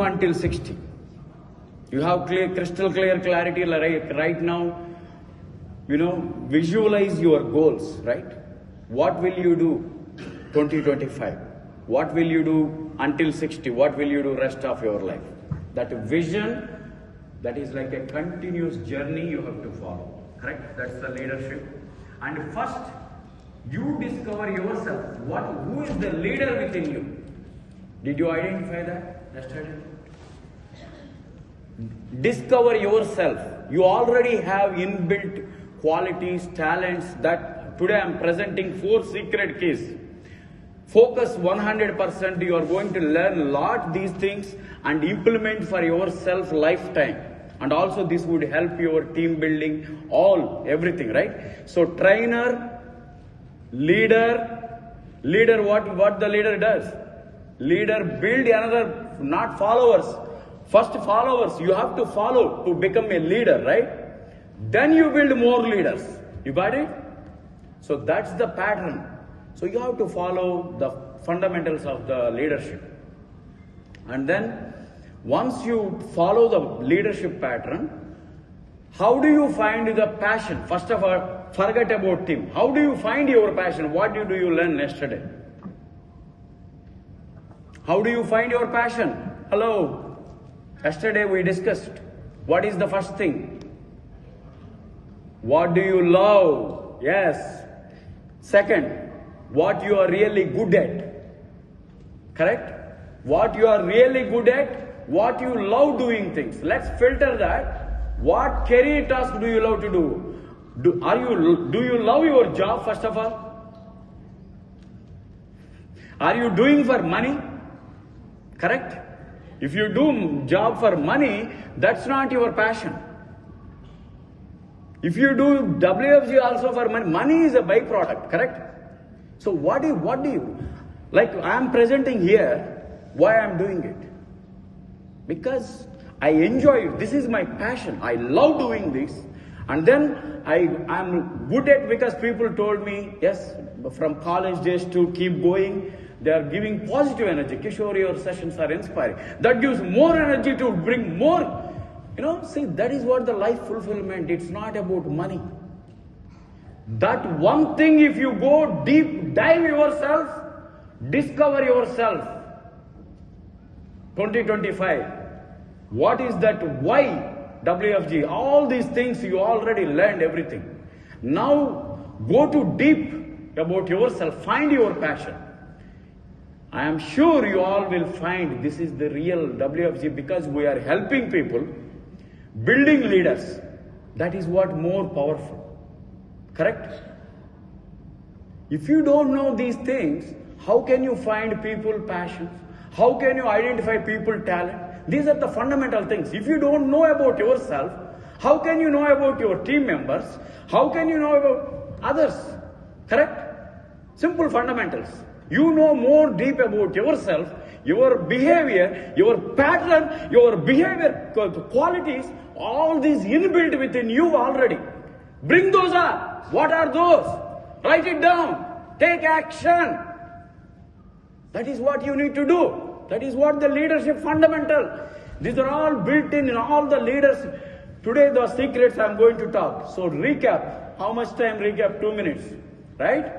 until 60. You have crystal clear clarity right now. Visualize your goals, right? What will you do 2025? What will you do until 60? What will you do rest of your life? That vision, that is like a continuous journey you have to follow, correct? That's the leadership. And first, you discover yourself. Who is the leader within you? Did you identify that yesterday? Discover yourself. You already have inbuilt qualities, talents that today I am presenting 4 secret keys. Focus 100%. You are going to learn a lot these things and implement for yourself lifetime. And also this would help your team building, everything, right? So trainer, leader, what the leader does? Leader build another, not followers. First followers, you have to follow to become a leader, right? Then you build more leaders. You got it? So that's the pattern. So you have to follow the fundamentals of the leadership. And then once you follow the leadership pattern, how do you find the passion? First of all, forget about team. How do you find your passion? What did you learn yesterday? How do you find your passion? Hello. Yesterday we discussed. What is the first thing? What do you love? Yes. Second, what you are really good at. Correct? What you are really good at, what you love doing things. Let's filter that. What career task do you love to do? Do you love your job first of all? Are you doing for money? Correct? If you do job for money, that's not your passion. If you do WFG also for money, money is a byproduct, correct? So what do you, like I am presenting here, why I am doing it? Because I enjoy it. This is my passion. I love doing this. And then I'm good at because people told me, yes, from college days to keep going. They are giving positive energy. Kishore, your sessions are inspiring. That gives more energy to bring more. See, that is what the life fulfillment. It's not about money. That one thing, if you go deep, dive yourself, discover yourself. 2025. What is that why? WFG. All these things you already learned everything. Now go to deep about yourself. Find your passion. I am sure you all will find this is the real WFG because we are helping people, building leaders. That is what more powerful. Correct? If you don't know these things, how can you find people passions? How can you identify people talent? These are the fundamental things. If you don't know about yourself, how can you know about your team members? How can you know about others? Correct? Simple fundamentals. You know more deep about yourself, your behavior, your pattern, your behavior qualities, all these inbuilt within you already. Bring those up. What are those? Write it down. Take action. That is what you need to do. That is what the leadership fundamental. These are all built in all the leaders. Today the secrets I am going to talk. So recap. How much time recap? 2 minutes. Right?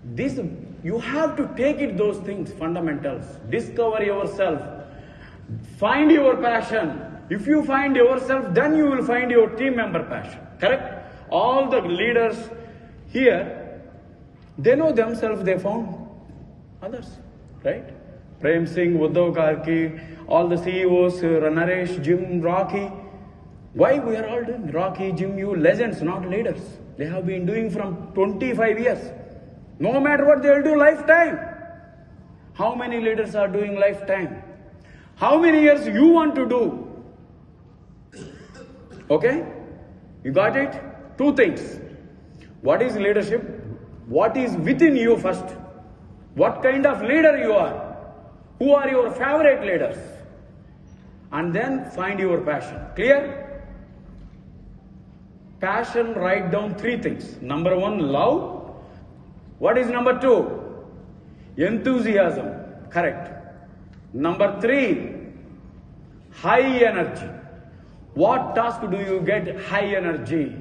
This, you have to take it, those things, fundamentals. Discover yourself. Find your passion. If you find yourself, then you will find your team member passion. Correct? All the leaders here, they know themselves, they found others. Right? Prem Singh, Uddhav Karki, all the CEOs, Naresh, Jim, Rocky. Why we are all doing? Rocky, Jim, you legends, not leaders. They have been doing from 25 years. No matter what, they will do lifetime. How many leaders are doing lifetime? How many years you want to do? Okay? You got it? 2 things. What is leadership? What is within you first? What kind of leader you are? Who are your favorite leaders? And then find your passion. Clear? Passion, write down 3 things. Number 1, love. What is number 2? Enthusiasm. Correct. Number 3, high energy. What task do you get high energy?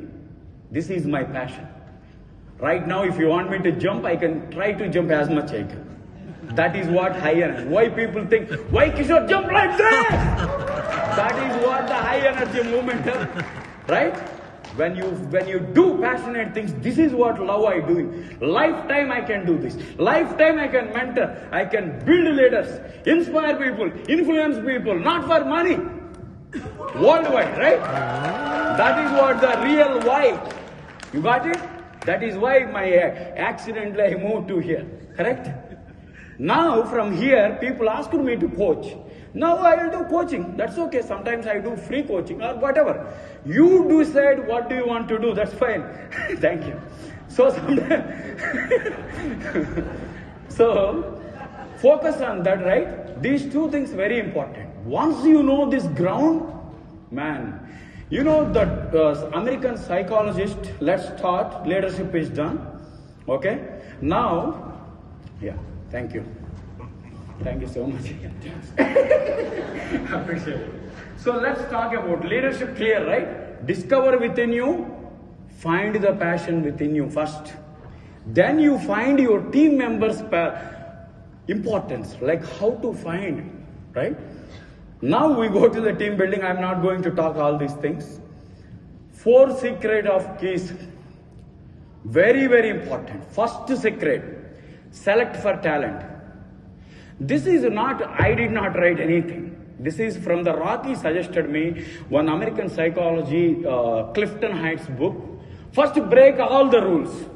This is my passion. Right now, if you want me to jump, I can try to jump as much I can. That is what high energy. Why people think, why Kishore jump like that? That is what the high energy movement is. Right? When you do passionate things, this is what love I do. Lifetime I can do this. Lifetime I can mentor. I can build leaders, inspire people, influence people, not for money. Worldwide, right? That is what the real why. You got it? That is why accidentally I moved to here. Correct? Now from here, people asked me to coach. Now I will do coaching. That's okay. Sometimes I do free coaching or whatever. You decide what do you want to do. That's fine. Thank you. So so focus on that, right? These two things very important. Once you know this ground, man, you know that American psychologist, let's start, leadership is done. Okay? Now, yeah, thank you. Thank you so much. Appreciate it. So let's talk about leadership clear, right? Discover within you, find the passion within you first. Then you find your team members' importance, like how to find, right? Now we go to the team building. I'm not going to talk all these things. 4 secret of keys. Very, very important. First secret, select for talent. This is not, I did not write anything. This is from the Rocky suggested me, one American psychology, Clifton Heights book. First break all the rules.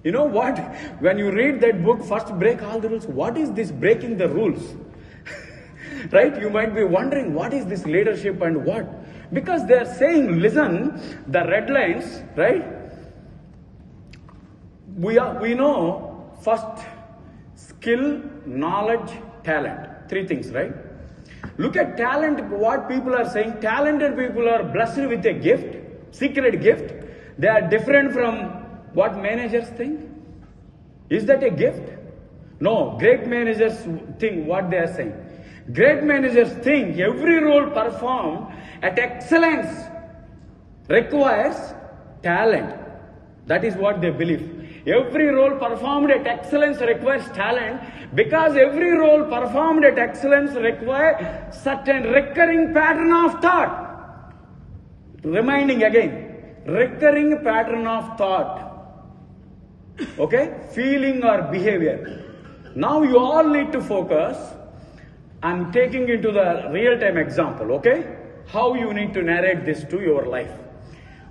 You know what? When you read that book, first break all the rules. What is this breaking the rules? Right? You might be wondering, what is this leadership and what? Because they are saying, listen, the red lines, right? We know first skill, knowledge, talent. 3 things, right? Look at talent, what people are saying. Talented people are blessed with a gift, secret gift. They are different from what managers think. Is that a gift? No, great managers think what they are saying. Great managers think every role performed at excellence requires talent. That is what they believe. Every role performed at excellence requires talent, because every role performed at excellence requires certain recurring pattern of thought. Reminding again, recurring pattern of thought. Okay? Feeling or behavior. Now you all need to focus. I'm taking into the real-time example, okay? How you need to narrate this to your life.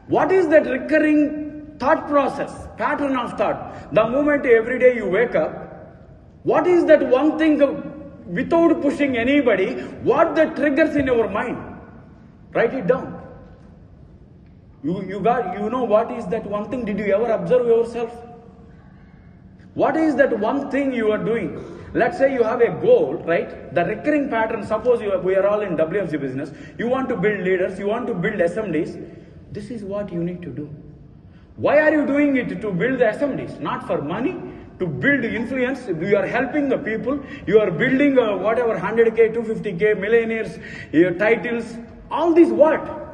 What is that recurring thought process, pattern of thought? The moment every day you wake up, what is that one thing without pushing anybody, what that triggers in your mind? Write it down. You know what is that one thing? Did you ever observe yourself? What is that one thing you are doing? Let's say you have a goal, right? The recurring pattern, suppose we are all in WFG business. You want to build leaders, you want to build SMDs. This is what you need to do. Why are you doing it? To build the SMDs, not for money, to build influence. You are helping the people. You are building whatever 100K, 250K, millionaires, your titles. All this what?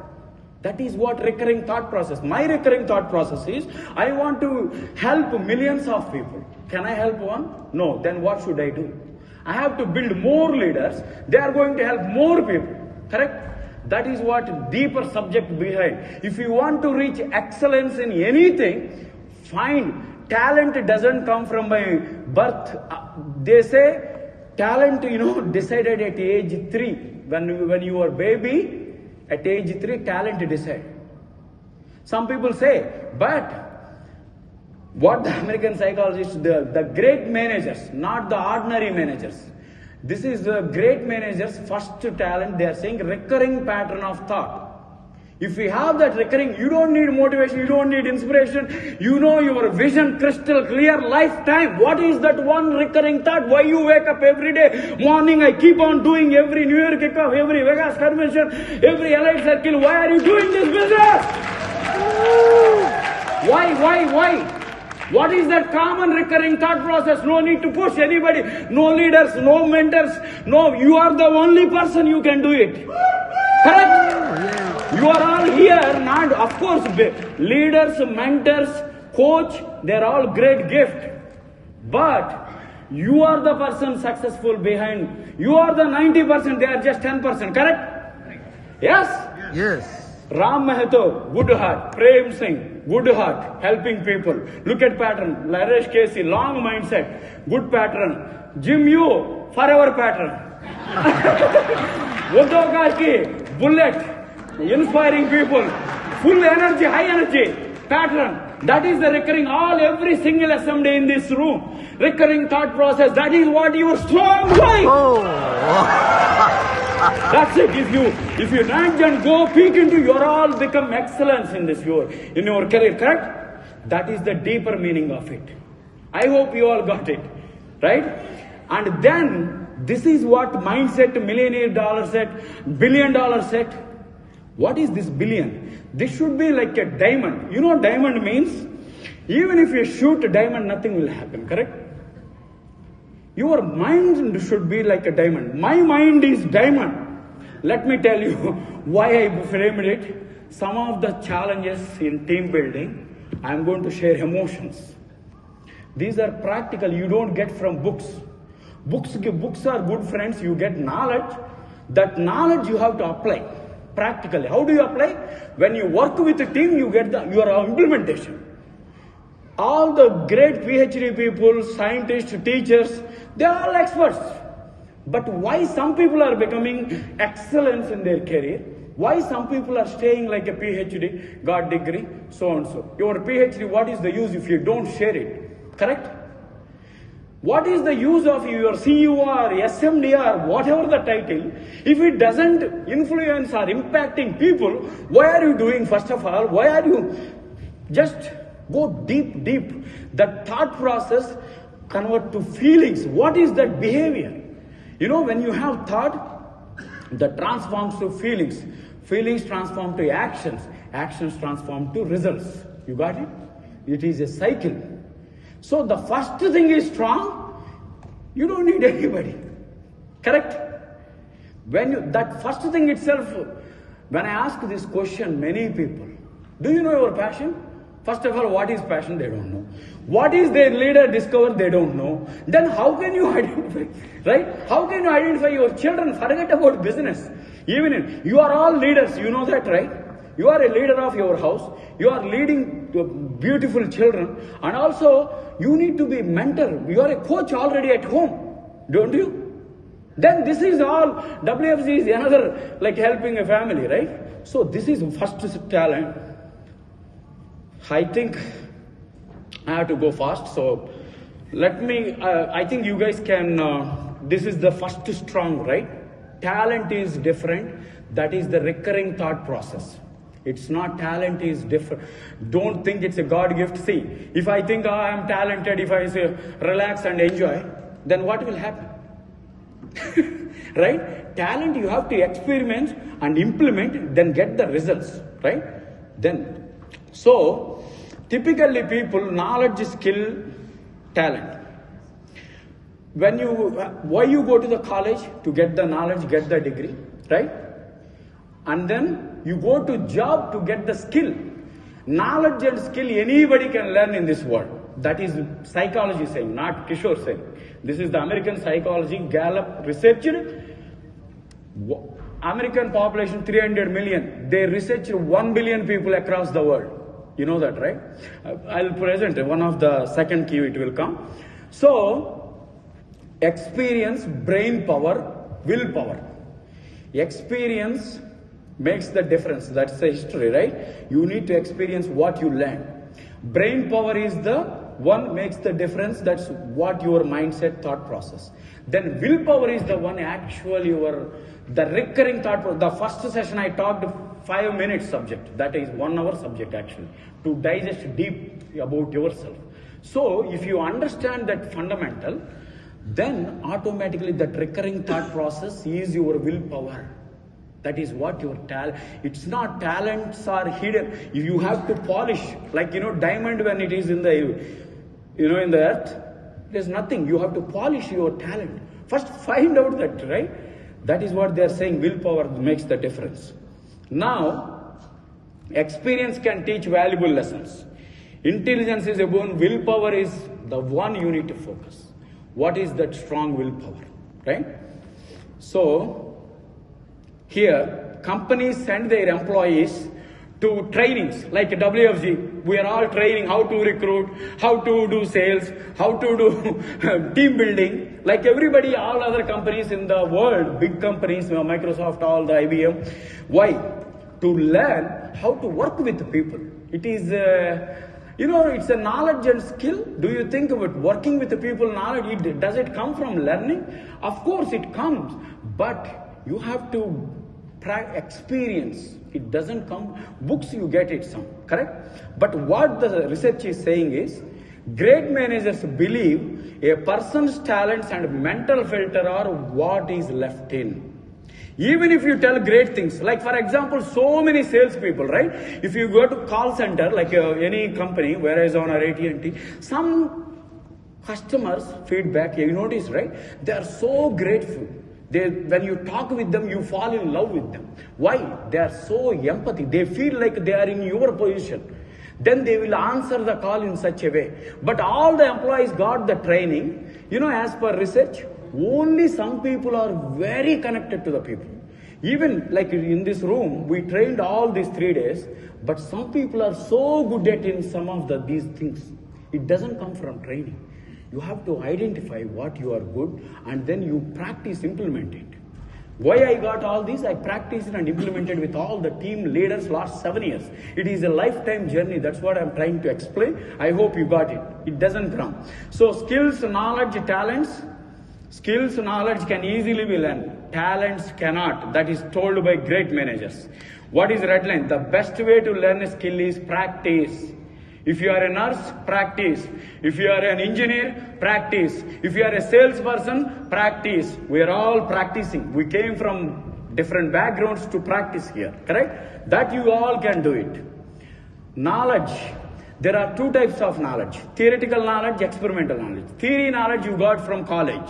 That is what recurring thought process. My recurring thought process is, I want to help millions of people. Can I help one? No. Then what should I do? I have to build more leaders. They are going to help more people. Correct? That is what deeper subject behind. If you want to reach excellence in anything, find talent doesn't come from my birth. They say talent, decided at age 3. When you were baby, at age 3, talent decide. Some people say, but what the American psychologists, the great managers, not the ordinary managers. This is the great managers' first talent. They are saying recurring pattern of thought. If you have that recurring, you don't need motivation, you don't need inspiration. You know your vision crystal clear, lifetime. What is that one recurring thought? Why you wake up every day, morning, I keep on doing every New Year kickoff, every Vegas convention, every Elite Circle. Why are you doing this business? Why? What is that common recurring thought process? No need to push anybody, no leaders, no mentors, no, you are the only person you can do it. Correct? You are all here, not, of course, leaders, mentors, coach, they're all great gift. But you are the person successful behind. You are the 90%, they are just 10%, correct? Yes? Yes. Ram Mahato, good heart. Prem Singh, good heart, helping people. Look at pattern. Laresh Casey, long mindset, good pattern. Jim Yu, forever pattern. Uddhav Karki, bullet, inspiring people, full energy, high energy, pattern. That is the recurring, every single assembly in this room. Recurring thought process, that is what your strong mind. That's it. If you rank and go peek into, you're all become excellence in your career, correct? That is the deeper meaning of it. I hope you all got it, right? And then, this is what mindset, $1 million set, $1 billion set. What is this billion? This should be like a diamond. You know what diamond means? Even if you shoot a diamond, nothing will happen, correct? Your mind should be like a diamond. My mind is diamond. Let me tell you why I framed it. Some of the challenges in team building, I'm going to share emotions. These are practical, you don't get from books. Books are good friends, you get knowledge. That knowledge you have to apply practically. How do you apply? When you work with a team, you get your implementation. All the great PhD people, scientists, teachers, they are all experts. But why some people are becoming excellence in their career? Why some people are staying like a PhD, got degree, so and so. Your PhD, what is the use if you don't share it? Correct? What is the use of your CEO or SMD or whatever the title? If it doesn't influence or impacting people, why are you doing, first of all? Why are you just go deep? That thought process convert to feelings. What is that behavior? You know, when you have thought, that transforms to feelings. Feelings transform to actions. Actions transform to results. You got it? It is a cycle. So the first thing is strong. You don't need anybody. Correct? That first thing itself, when I ask this question, many people, do you know your passion? First of all, what is passion? They don't know. What is their leader discovered? They don't know. Then how can you identify, right? How can you identify your children? Forget about business. You are all leaders, you know that, right? You are a leader of your house. You are leading beautiful children. And also, you need to be mentor. You are a coach already at home, don't you? Then this is all, WFG is another, like helping a family, right? So this is first talent. I think I have to go fast, so let me, I think you guys can, this is the first strong, right? Talent is different. That is the recurring thought process. It's not talent is different. Don't think it's a God gift. See, if I think I am talented, if I say relax and enjoy, then what will happen? Right? Talent you have to experiment and implement, then get the results, right? Then, so typically people, knowledge, skill, talent. Why you go to the college? To get the knowledge, get the degree, right? And then you go to job to get the skill. Knowledge and skill anybody can learn in this world. That is psychology saying, not Kishore saying. This is the American psychology, Gallup researched. American population 300 million. They researched 1 billion people across the world. You know that, right? I'll present one of the second key, it will come. So, experience, brain power, willpower. Experience makes the difference. That's the history, right? You need to experience what you learn. Brain power is the one makes the difference. That's what your mindset, thought process. Then willpower is the one actually the recurring thought process. The first session I talked 5 minutes subject. That is 1 hour subject actually. To digest deep about yourself. So if you understand that fundamental, then automatically that recurring thought process is your willpower. That is what your talent. It's not talents are hidden. You have to polish, like diamond when it is in the in the earth? There's nothing. You have to polish your talent. First find out that, right? That is what they are saying. Willpower makes the difference. Now, experience can teach valuable lessons. Intelligence is a bone. Willpower is the one you need to focus. What is that strong willpower, right? So, here, companies send their employees to trainings like WFG. We are all training how to recruit, how to do sales, how to do team building. Like everybody, all other companies in the world, big companies, Microsoft, all the IBM. Why? To learn how to work with people. It is, it's a knowledge and skill. Do you think about working with the people, knowledge, does it come from learning? Of course it comes, but you have to experience. It doesn't come, books you get it some, correct? But what the research is saying is, great managers believe a person's talents and mental filter are what is left in. Even if you tell great things, like for example, so many salespeople, right? If you go to call center, like any company, Verizon or AT&T, some customers feedback, you notice, right? They are so grateful. When you talk with them, you fall in love with them. Why? They are so empathy. They feel like they are in your position. Then they will answer the call in such a way. But all the employees got the training. As per research, only some people are very connected to the people. Even like in this room, we trained all these 3 days, but some people are so good at in some of these things. It doesn't come from training. You have to identify what you are good and then you practice, implement it. Why I got all this? I practiced and implemented with all the team leaders last 7 years. It is a lifetime journey. That's what I'm trying to explain. I hope you got it. It doesn't come. So skills, knowledge, talents. Skills, knowledge can easily be learned. Talents cannot. That is told by great managers. What is red line? The best way to learn a skill is practice. If you are a nurse, practice. If you are an engineer, practice. If you are a salesperson, practice. We are all practicing. We came from different backgrounds to practice here, correct? That you all can do it. Knowledge. There are 2 types of knowledge. Theoretical knowledge, experimental knowledge. Theory knowledge you got from college.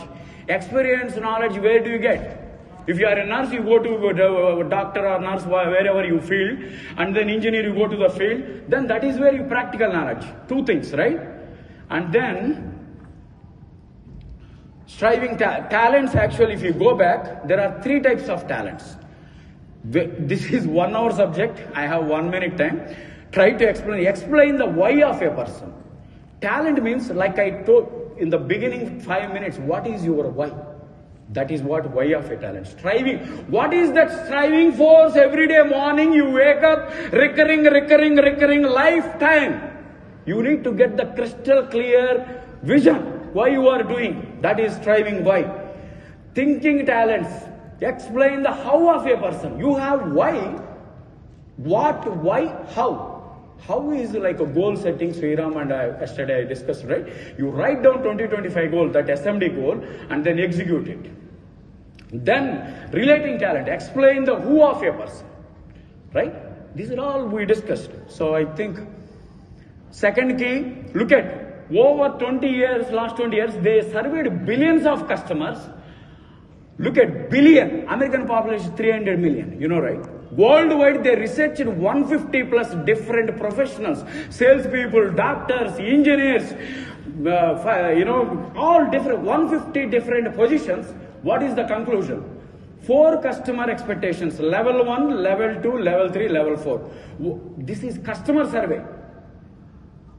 Experience knowledge, where do you get? If you are a nurse, you go to a doctor or nurse, wherever you feel, and then engineer, you go to the field, then that is where you practical knowledge. 2 things, right? And then, striving talents, actually, if you go back, there are 3 types of talents. This is 1 hour subject. I have 1 minute time. Try to explain the why of a person. Talent means, like I told in the beginning 5 minutes, what is your why? That is what why of a talent. Striving. What is that striving force? Every day morning you wake up, recurring lifetime. You need to get the crystal clear vision. Why you are doing. That is striving why. Thinking talents. Explain the how of a person. You have why. What, why, how. How is like a goal setting, Sriram and yesterday I discussed, right? You write down 2025 goal, that SMD goal, and then execute it. Then, relating talent, explain the who of a person, right? These are all we discussed. So I think, second key, look at, over last 20 years, they surveyed billions of customers. Look at billion, American population 300 million, right? Worldwide, they researched 150 plus different professionals, salespeople, doctors, engineers, all different, 150 different positions. What is the conclusion? 4 customer expectations, level 1, level 2, level 3, level 4. This is customer survey.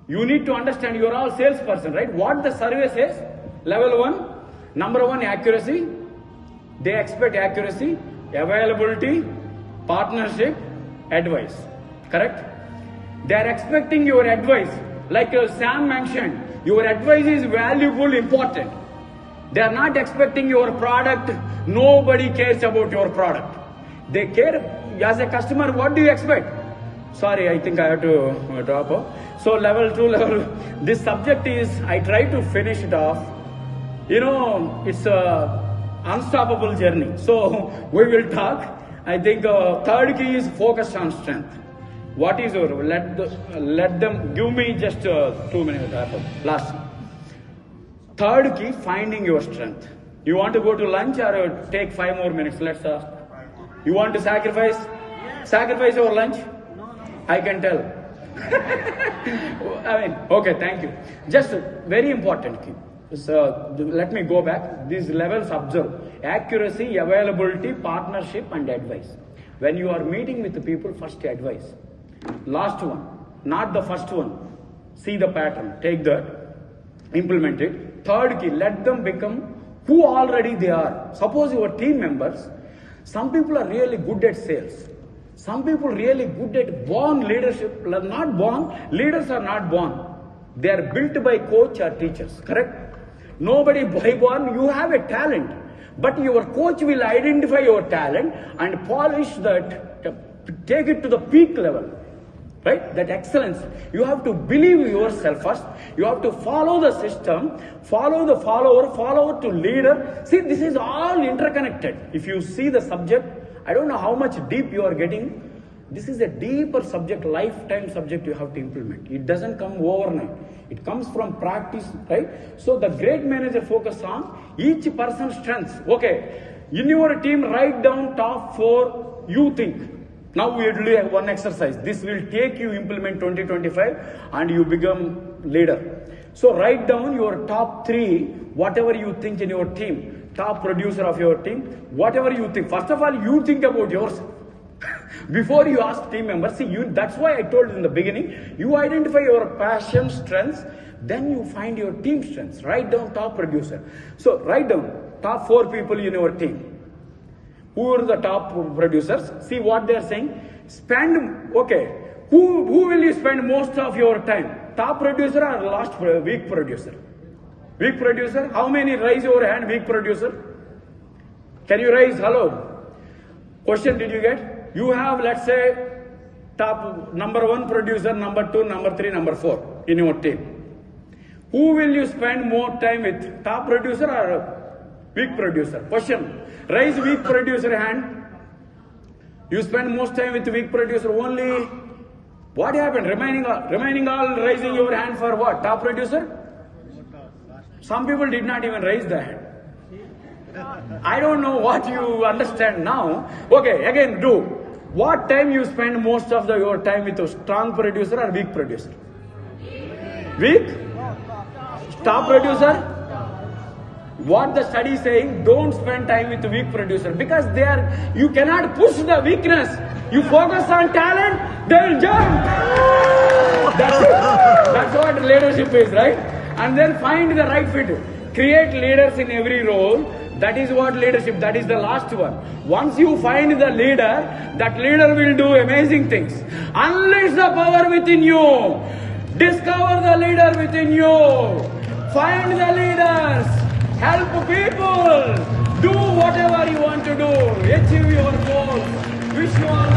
You need to understand, you are all salesperson, right? What the survey says? Level 1, number 1, accuracy. They expect accuracy, availability, partnership, advice. Correct? They are expecting your advice. Like Sam mentioned, your advice is valuable, important. They are not expecting your product. Nobody cares about your product. They care as a customer. What do you expect? Sorry, I think I have to drop off. So level 2, this subject is, I try to finish it off. It's a unstoppable journey. So we will talk. I think third key is focus on strength. What is your, let them, give me just 2 minutes, last. Third key, finding your strength. You want to go to lunch or take 5 more minutes? Let's ask. You want to sacrifice? Sacrifice your lunch? I can tell. Okay, thank you. Just very important key. So let me go back. These levels observe: accuracy, availability, partnership, and advice. When you are meeting with the people, first advice. Last one, not the first one. See the pattern. Take that, implement it. Third key, let them become who already they are. Suppose your team members, some people are really good at sales. Some people really good at born leadership. Not born, leaders are not born. They are built by coach or teachers, correct? Nobody by born, you have a talent. But your coach will identify your talent and polish that, take it to the peak level. Right? That excellence. You have to believe yourself first. You have to follow the system, follow the follower to leader. See, this is all interconnected. If you see the subject, I don't know how much deep you are getting. This is a deeper subject, lifetime subject you have to implement. It doesn't come overnight. It comes from practice, right? So the great manager focus on each person's strengths. Okay, in your team, write down top 4 you think. Now we will do one exercise. This will take you implement 2025 and you become leader. So write down your top 3, whatever you think in your team. Top producer of your team, whatever you think. First of all, you think about yourself. Before you ask team members, see, that's why I told you in the beginning, you identify your passion, strengths, then you find your team strengths. Write down top producer. So write down top 4 people in your team. Who are the top producers? See what they are saying. Spend, okay, who will you spend most of your time? Top producer or last weak producer? Weak producer? How many raise your hand, weak producer? Can you raise? Hello. Question did you get? You have, let's say, top number 1 producer, number 2, number 3, number 4 in your team. Who will you spend more time with? Top producer or weak producer? Question. Raise weak producer hand. You spend most time with weak producer only. What happened? Remaining all raising your hand for what? Top producer? Some people did not even raise the hand. I don't know what you understand now. Okay, again do. What time you spend most of your time with a strong producer or weak producer? Weak? Top producer? What the study is saying, don't spend time with the weak producer because you cannot push the weakness. You focus on talent, they will jump. That's it. That's what leadership is, right? And then find the right fit. Create leaders in every role. That is what leadership, that is the last one. Once you find the leader, that leader will do amazing things. Unleash the power within you. Discover the leader within you. Find the leaders. Help people. Do whatever you want to do. Achieve your goals. Wish you all